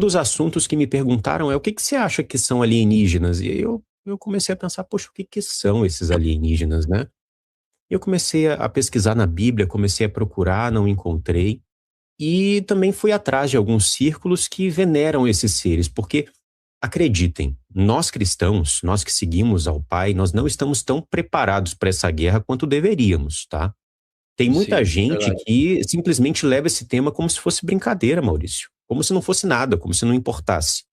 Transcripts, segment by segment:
dos assuntos que me perguntaram é: o que você acha que são alienígenas? E aí eu comecei a pensar, poxa, o que são esses alienígenas, né? Eu comecei a pesquisar na Bíblia, comecei a procurar, não encontrei. E também fui atrás de alguns círculos que veneram esses seres, porque, acreditem, nós cristãos, nós que seguimos ao Pai, nós não estamos tão preparados para essa guerra quanto deveríamos, tá? Tem muita Sim, gente verdade. que simplesmente leva esse tema como se fosse brincadeira, Maurício. Como se não fosse nada, como se não importasse.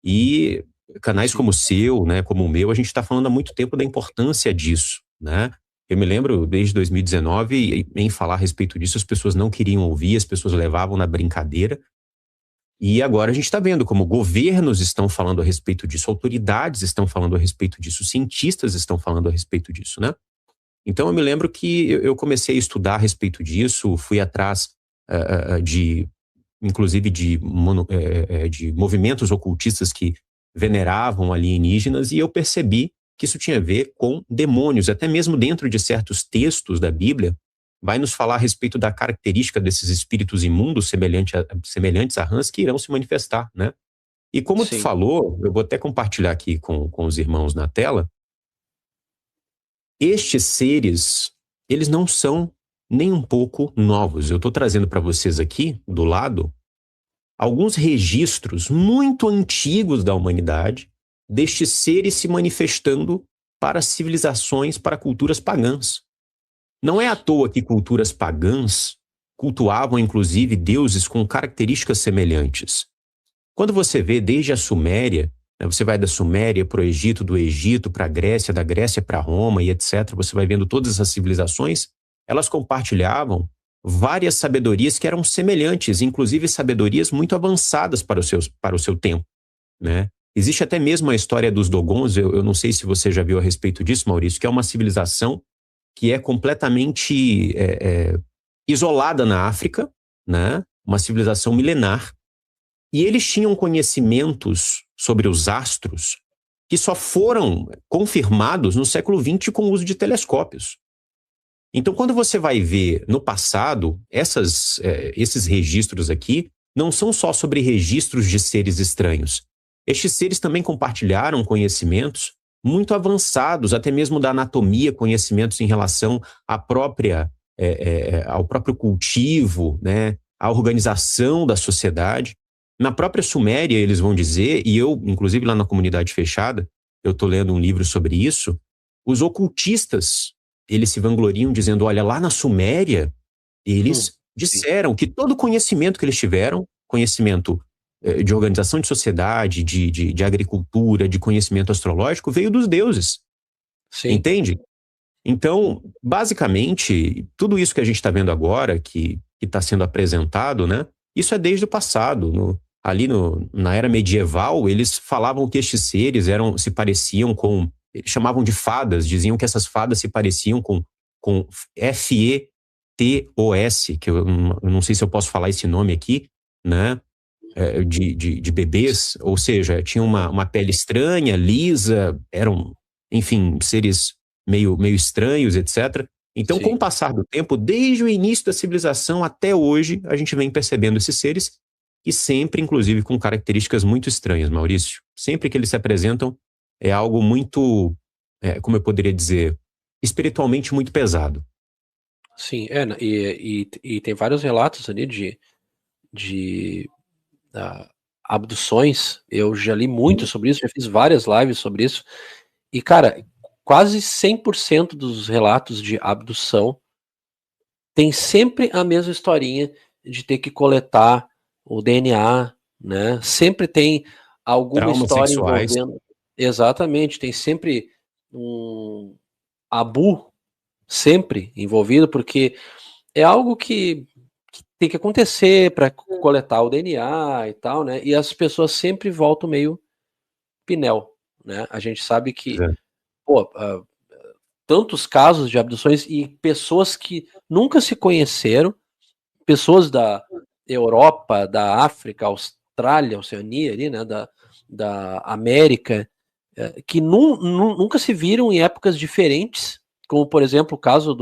E canais Sim, como o seu, né, como o meu, a gente está falando há muito tempo da importância disso, né? Eu me lembro desde 2019 em falar a respeito disso, as pessoas não queriam ouvir, as pessoas levavam na brincadeira. E agora a gente está vendo como governos estão falando a respeito disso, autoridades estão falando a respeito disso, cientistas estão falando a respeito disso, né? Então eu me lembro que eu comecei a estudar a respeito disso, fui atrás de, inclusive de movimentos ocultistas que veneravam alienígenas, e eu percebi que isso tinha a ver com demônios. Até mesmo dentro de certos textos da Bíblia, vai nos falar a respeito da característica desses espíritos imundos semelhantes a rãs que irão se manifestar, né? E como tu sim. falou, eu vou até compartilhar aqui com os irmãos na tela, estes seres, eles não são nem um pouco novos. Eu estou trazendo para vocês aqui, do lado, alguns registros muito antigos da humanidade destes seres se manifestando para civilizações, para culturas pagãs. Não é à toa que culturas pagãs cultuavam, inclusive, deuses com características semelhantes. Quando você vê desde a Suméria, né, você vai da Suméria para o Egito, do Egito para a Grécia, da Grécia para Roma e etc., você vai vendo todas essas civilizações, elas compartilhavam várias sabedorias que eram semelhantes, inclusive sabedorias muito avançadas para o seu tempo, né? Existe até mesmo a história dos Dogons, eu não sei se você já viu a respeito disso, Maurício, que é uma civilização que é completamente isolada na África, né? Uma civilização milenar, e eles tinham conhecimentos sobre os astros que só foram confirmados no século XX com o uso de telescópios. Então, quando você vai ver no passado, esses registros aqui não são só sobre registros de seres estranhos. Estes seres também compartilharam conhecimentos muito avançados, até mesmo da anatomia, conhecimentos em relação ao próprio cultivo, né, à organização da sociedade. Na própria Suméria, eles vão dizer, e eu, inclusive lá na comunidade fechada, eu estou lendo um livro sobre isso, os ocultistas, eles se vangloriam dizendo, olha, lá na Suméria, eles Sim, disseram que todo o conhecimento que eles tiveram, conhecimento de organização de sociedade, de agricultura, de conhecimento astrológico, veio dos deuses, sim. entende? Então, basicamente, tudo isso que a gente está vendo agora, que está sendo apresentado, né? Isso é desde o passado. Na era medieval, eles falavam que estes seres se pareciam com. Eles chamavam de fadas, diziam que essas fadas se pareciam com FETOS, que eu não sei se eu posso falar esse nome aqui, né? De bebês, ou seja, tinham uma pele estranha, lisa, eram, enfim, seres meio estranhos, etc. Então, com o Sim. passar do tempo, desde o início da civilização até hoje, a gente vem percebendo esses seres e sempre, inclusive, com características muito estranhas, Maurício. Sempre que eles se apresentam, é algo muito, como eu poderia dizer, espiritualmente muito pesado. Sim, e tem vários relatos ali de ah, abduções. Eu já li muito sobre isso, já fiz várias lives sobre isso. E, cara, quase 100% dos relatos de abdução tem sempre a mesma historinha de ter que coletar o DNA, né? Sempre tem alguma Traumas história sexuais. envolvendo. Exatamente, tem sempre um abu sempre envolvido, porque é algo que tem que acontecer para coletar o DNA e tal, né? E as pessoas sempre voltam meio pinel, né? A gente sabe que, pô, tantos casos de abduções e pessoas que nunca se conheceram, pessoas da Europa, da África, Austrália, Oceania ali, né? Da América, que nunca se viram em épocas diferentes, como por exemplo o caso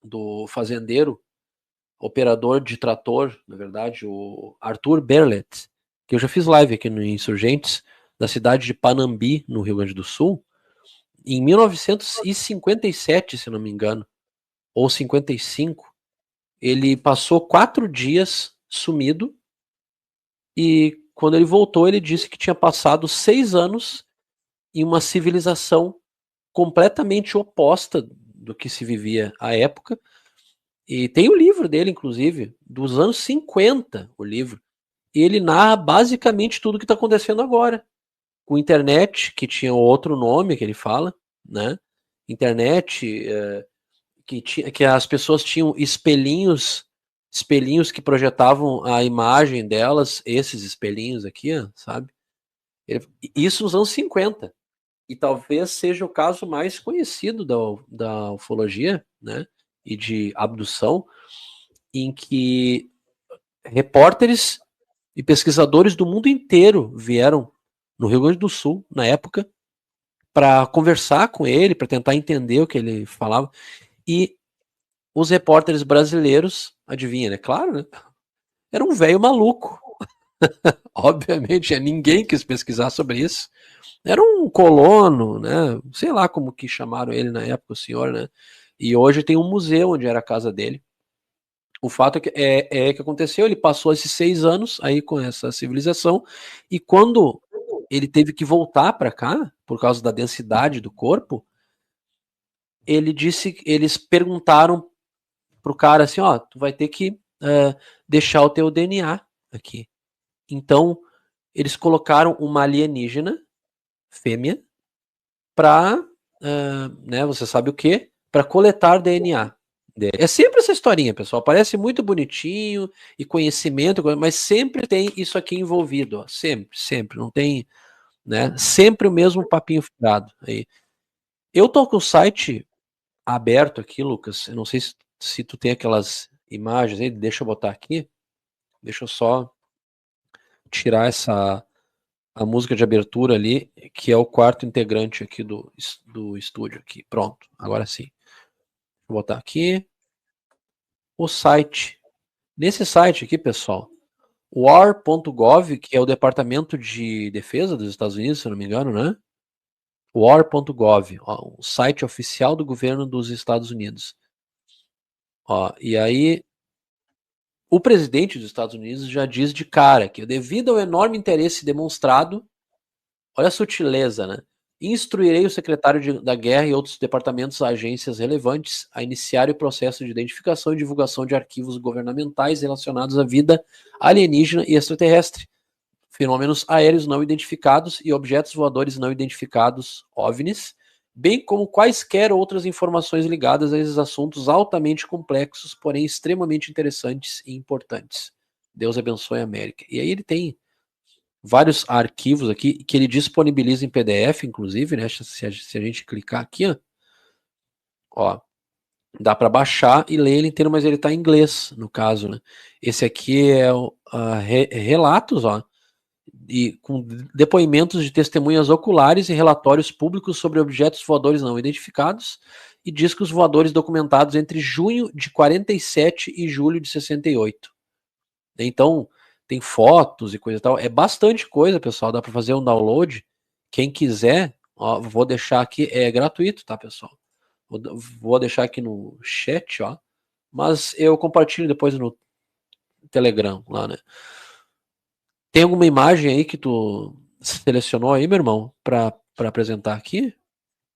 do fazendeiro operador de trator, na verdade, o Arthur Berlet. que eu já fiz live aqui no Insurgentes, da cidade de Panambi, no Rio Grande do Sul, em 1957, se não me engano, ou 55, ele passou 4 dias sumido, e quando ele voltou, ele disse que tinha passado 6 anos em uma civilização completamente oposta do que se vivia à época. E tem o livro dele, inclusive, dos anos 50, o livro. E ele narra basicamente tudo o que está acontecendo agora. Com internet, que tinha outro nome que ele fala, né? Internet, que as pessoas tinham espelhinhos que projetavam a imagem delas, esses espelhinhos aqui, ó, sabe? Isso nos anos 50. E talvez seja o caso mais conhecido da ufologia, né? E de abdução, em que repórteres e pesquisadores do mundo inteiro vieram no Rio Grande do Sul, na época, para conversar com ele, para tentar entender o que ele falava. E os repórteres brasileiros, adivinha, né? Claro, né? Era um velho maluco. Obviamente, ninguém quis pesquisar sobre isso. Era um colono, né? Sei lá como que chamaram ele na época, o senhor, né? E hoje tem um museu onde era a casa dele. O fato é que aconteceu, ele passou esses 6 anos aí com essa civilização, e quando ele teve que voltar para cá, por causa da densidade do corpo, eles perguntaram pro cara assim, ó, tu vai ter que deixar o teu DNA aqui. Então, eles colocaram uma alienígena fêmea para, né, você sabe o que? Para coletar DNA. É sempre essa historinha, pessoal. Parece muito bonitinho e conhecimento, mas sempre tem isso aqui envolvido. Ó. Sempre. Não tem, né? Sempre o mesmo papinho furado. Aí. Eu tô com o site aberto aqui, Lucas. Eu não sei se tu tem aquelas imagens aí. Deixa eu botar aqui. Deixa eu só tirar a música de abertura ali, que é o quarto integrante aqui do estúdio aqui. Pronto, agora sim. Vou botar aqui o site. Nesse site aqui, pessoal, war.gov, que é o Departamento de Defesa dos Estados Unidos, se eu não me engano, né? war.gov, o site oficial do governo dos Estados Unidos. Ó, e aí, o presidente dos Estados Unidos já diz de cara que, devido ao enorme interesse demonstrado, olha a sutileza, né? Instruirei o secretário da Guerra e outros departamentos, agências relevantes a iniciar o processo de identificação e divulgação de arquivos governamentais relacionados à vida alienígena e extraterrestre, fenômenos aéreos não identificados e objetos voadores não identificados, OVNIs, bem como quaisquer outras informações ligadas a esses assuntos altamente complexos, porém extremamente interessantes e importantes. Deus abençoe a América. E aí ele tem vários arquivos aqui que ele disponibiliza em PDF, inclusive, né? Se a gente clicar aqui, ó, dá para baixar e ler ele inteiro, mas ele está em inglês, no caso, né? Esse aqui é relatos, ó, e com depoimentos de testemunhas oculares e relatórios públicos sobre objetos voadores não identificados e discos voadores documentados entre junho de 47 e julho de 68. Então, tem fotos e coisa e tal. É bastante coisa, pessoal. Dá para fazer um download. Quem quiser, ó, vou deixar aqui. É gratuito, tá, pessoal? Vou deixar aqui no chat, ó. Mas eu compartilho depois no Telegram, lá, né? Tem alguma imagem aí que tu selecionou aí, meu irmão, para apresentar aqui?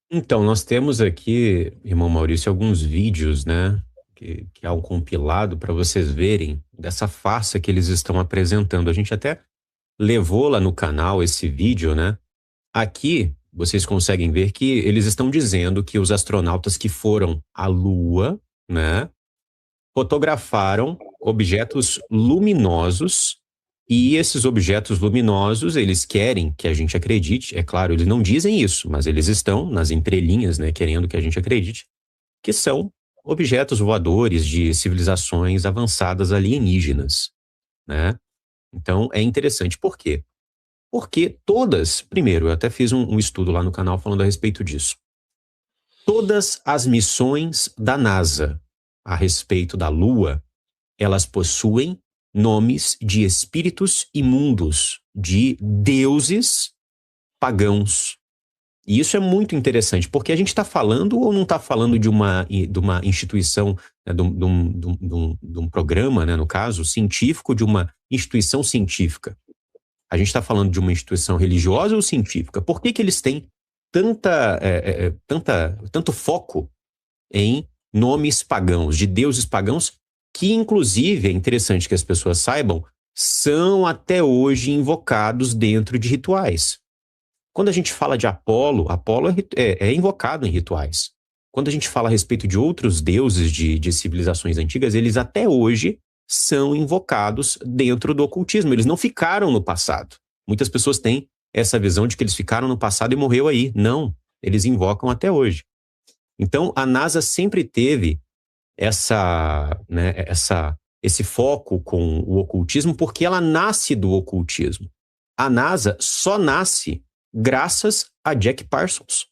Então, nós temos aqui, irmão Maurício, alguns vídeos, né? Que é um compilado para vocês verem dessa farsa que eles estão apresentando. A gente até levou lá no canal esse vídeo, né? Aqui vocês conseguem ver que eles estão dizendo que os astronautas que foram à Lua, né, fotografaram objetos luminosos, e esses objetos luminosos, eles querem que a gente acredite, é claro, eles não dizem isso, mas eles estão nas entrelinhas, né, querendo que a gente acredite, que são objetos voadores de civilizações avançadas alienígenas, né? Então é interessante. Por quê? Porque todas, primeiro, eu até fiz um estudo lá no canal falando a respeito disso. Todas as missões da NASA a respeito da Lua, elas possuem nomes de espíritos imundos, de deuses pagãos. E isso é muito interessante, porque a gente está falando ou não está falando de uma instituição, né, de um programa, né, no caso, científico, de uma instituição científica? A gente está falando de uma instituição religiosa ou científica? Por que eles têm tanto foco em nomes pagãos, de deuses pagãos, que inclusive, é interessante que as pessoas saibam, são até hoje invocados dentro de rituais. Quando a gente fala de Apolo, Apolo é invocado em rituais. Quando a gente fala a respeito de outros deuses de civilizações antigas, eles até hoje são invocados dentro do ocultismo. Eles não ficaram no passado. Muitas pessoas têm essa visão de que eles ficaram no passado e morreu aí. Não, eles invocam até hoje. Então, a NASA sempre teve esse foco com o ocultismo porque ela nasce do ocultismo. A NASA só nasce graças a Jack Parsons,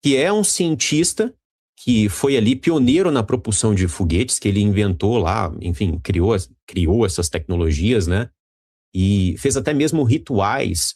que é um cientista que foi ali pioneiro na propulsão de foguetes, que ele inventou lá, enfim, criou essas tecnologias, né? E fez até mesmo rituais,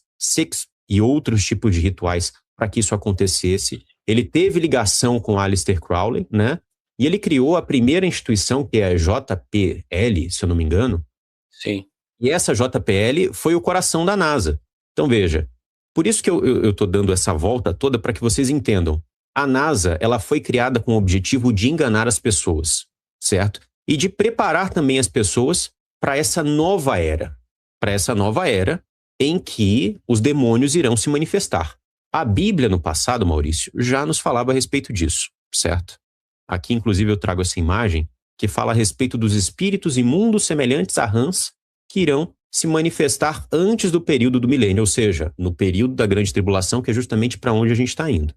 e outros tipos de rituais para que isso acontecesse. Ele teve ligação com Aleister Crowley, né? E ele criou a primeira instituição, que é a JPL, se eu não me engano. Sim. E essa JPL foi o coração da NASA. Então, veja, por isso que eu estou dando essa volta toda para que vocês entendam. A NASA, ela foi criada com o objetivo de enganar as pessoas, certo? E de preparar também as pessoas para essa nova era. Para essa nova era em que os demônios irão se manifestar. A Bíblia, no passado, Maurício, já nos falava a respeito disso, certo? Aqui, inclusive, eu trago essa imagem que fala a respeito dos espíritos imundos semelhantes a rãs que irão se manifestar antes do período do milênio, ou seja, no período da grande tribulação, que é justamente para onde a gente está indo.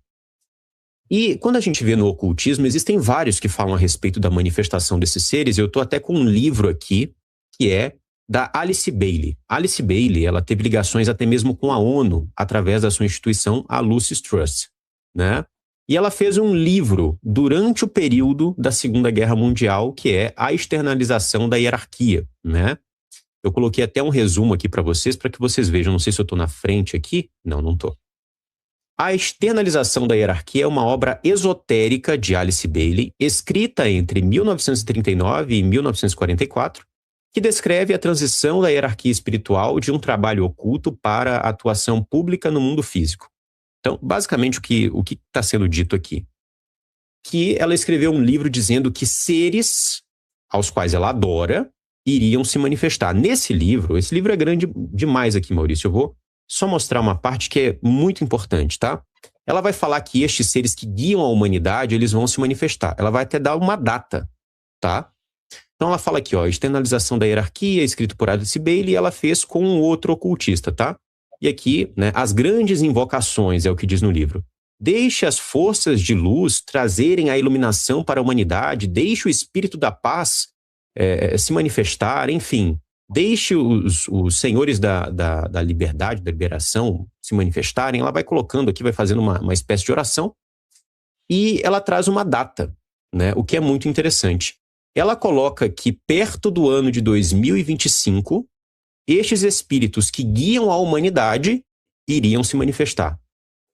E quando a gente vê no ocultismo, existem vários que falam a respeito da manifestação desses seres. Eu estou até com um livro aqui, que é da Alice Bailey. Alice Bailey, ela teve ligações até mesmo com a ONU, através da sua instituição, a Lucis Trust, né? E ela fez um livro durante o período da Segunda Guerra Mundial, que é A Externalização da Hierarquia, né? Eu coloquei até um resumo aqui para vocês vejam. Não sei se eu estou na frente aqui. Não, não estou. A Externalização da Hierarquia é uma obra esotérica de Alice Bailey, escrita entre 1939 e 1944, que descreve a transição da hierarquia espiritual de um trabalho oculto para a atuação pública no mundo físico. Então, basicamente, o que está sendo dito aqui? Que ela escreveu um livro dizendo que seres aos quais ela adora iriam se manifestar. Nesse livro, esse livro é grande demais aqui, Maurício, eu vou só mostrar uma parte que é muito importante, tá? Ela vai falar que estes seres que guiam a humanidade, eles vão se manifestar. Ela vai até dar uma data, tá? Então ela fala aqui, ó, Externalização da Hierarquia, escrito por Alice Bailey, ela fez com um outro ocultista, tá? E aqui, né, as grandes invocações, é o que diz no livro. Deixe as forças de luz trazerem a iluminação para a humanidade, deixe o espírito da paz se manifestar, enfim. Deixe os senhores da liberdade, da liberação se manifestarem. Ela vai colocando aqui, vai fazendo uma espécie de oração. E ela traz uma data, né, o que é muito interessante. Ela coloca que perto do ano de 2025, estes espíritos que guiam a humanidade iriam se manifestar.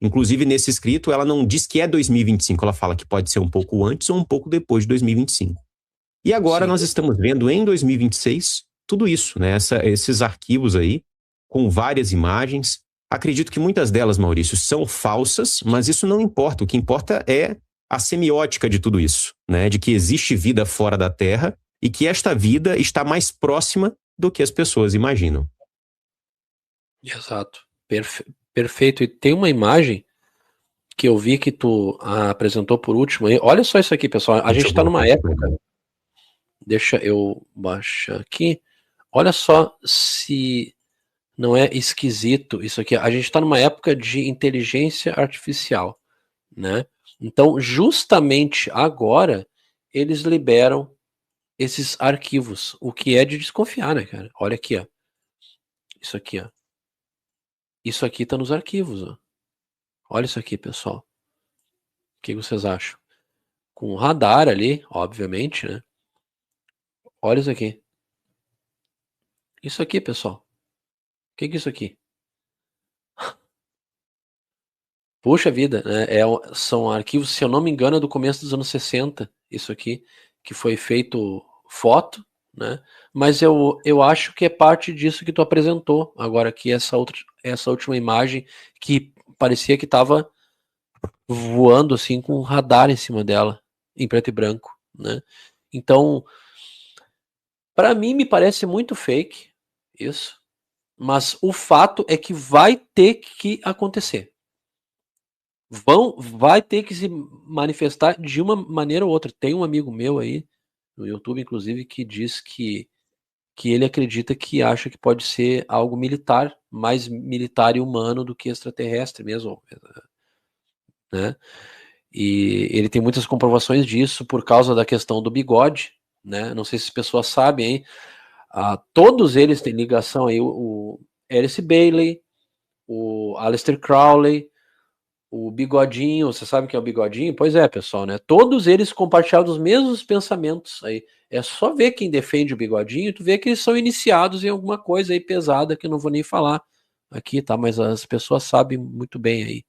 Inclusive, nesse escrito, ela não diz que é 2025, ela fala que pode ser um pouco antes ou um pouco depois de 2025. E agora nós estamos vendo em 2026 tudo isso, né? Esses arquivos aí, com várias imagens. Acredito que muitas delas, Maurício, são falsas, mas isso não importa. O que importa é a semiótica de tudo isso, né? De que existe vida fora da Terra e que esta vida está mais próxima do que as pessoas imaginam. Exato. Perfeito. E tem uma imagem que eu vi que tu apresentou por último aí. Olha só isso aqui, pessoal. A gente está numa época. Deixa eu baixar aqui. Olha só se não é esquisito isso aqui. A gente está numa época de inteligência artificial, né? Então, justamente agora, eles liberam esses arquivos, o que é de desconfiar, né, cara? Olha aqui, ó. Isso aqui, ó. Isso aqui tá nos arquivos, ó. Olha isso aqui, pessoal. O que vocês acham? Com radar ali, obviamente, né? Olha isso aqui. Isso aqui, pessoal. O que é isso aqui? Puxa vida, né? São arquivos, se eu não me engano, é do começo dos anos 60, isso aqui, que foi feito foto, né? Mas eu acho que é parte disso que tu apresentou agora aqui, essa última imagem que parecia que estava voando assim com um radar em cima dela, em preto e branco, né? Então, para mim me parece muito fake isso, mas o fato é que vai ter que acontecer. Vai ter que se manifestar de uma maneira ou outra. Tem um amigo meu aí, no YouTube, inclusive, que diz que ele acredita que acha que pode ser algo militar, mais militar e humano do que extraterrestre mesmo, né? E ele tem muitas comprovações disso por causa da questão do bigode, né? Não sei se as pessoas sabem, hein? Todos eles têm ligação aí, o Alice Bailey, o Aleister Crowley, o Bigodinho, você sabe quem é o Bigodinho? Pois é, pessoal, né? Todos eles compartilhavam os mesmos pensamentos aí. É só ver quem defende o Bigodinho, tu vê que eles são iniciados em alguma coisa aí pesada que eu não vou nem falar aqui, tá? Mas as pessoas sabem muito bem aí,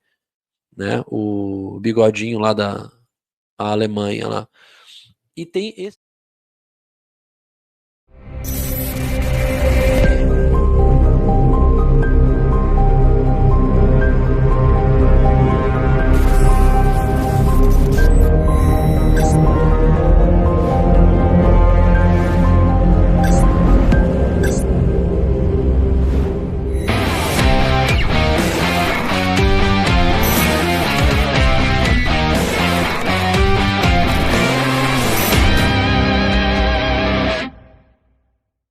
né? O Bigodinho lá da Alemanha lá. E tem esse